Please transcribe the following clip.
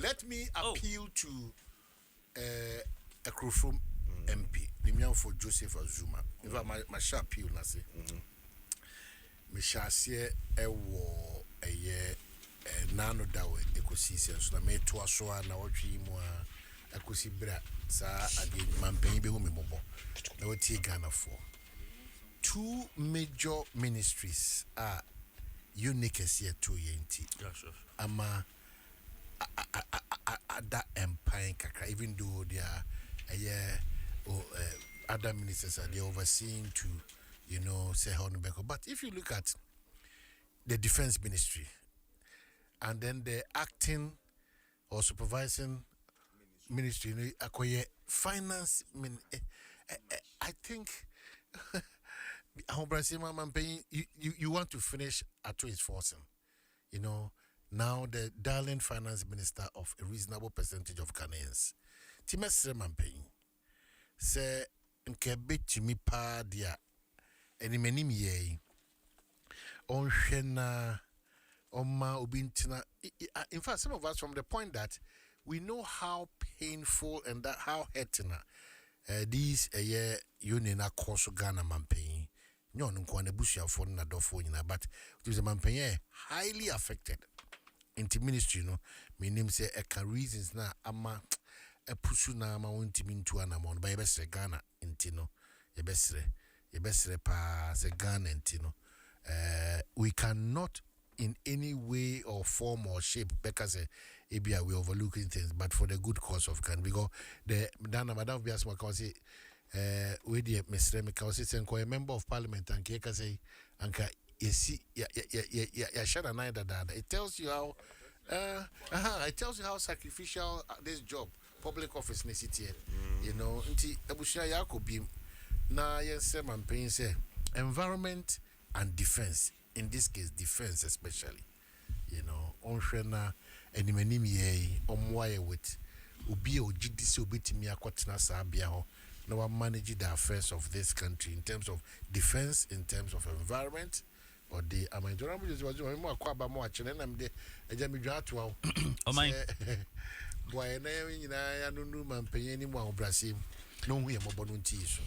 let me appeal to a crew from MP, the man for Joseph Azuma. If I my shall appeal, I say, me shall see a war a year. Nano dawe ecosystem so na me to aso na wotwe mu a ekosibra sa ade mampan be hu me mobo na woti Ghana for two major ministries are unique as here to yenti ama ada empire kakra, even though they are other ministers are they overseeing to say how no beko. But if you look at the defense ministry and then the acting or supervising ministry, acquire finance. I think you want to finish at its forcing. Now the darling finance minister of a reasonable percentage of Ghanaians. Timesre Mampay say nkebe timi pa dia enimenim ye on hwena in fact, some of us from the point that we know how painful and that how hurting these union are course Ghana Mampay. No, for but it was a Mampay highly affected into ministry, meaning say a reasons na ama a pusuna ma won't mean to an amount by best Ghana intino, ye best pa se Ghana intino. We cannot in any way or form or shape because we overlooking things, but for the good cause of Ghana, because the Madam Biasma can say we the Mr. Mikausi and a member of parliament and Keka say Anka it tells you how it tells you how sacrificial this job public office necessity nti abushia yakobi na yensem campaign say environment and defense. In this case, defense especially, onhwena animanim ye omwaye with ubi ogidisi obetimi akwatena sabia ho na wa manage the affairs of this country in terms of defense, in terms of environment, or the amajoramo just was mo akwaba mo achene na mde ejamidwa atwa Omane boy na nyina ya nunu mampanyi ni mu abrasim no hu ye mobo no nti so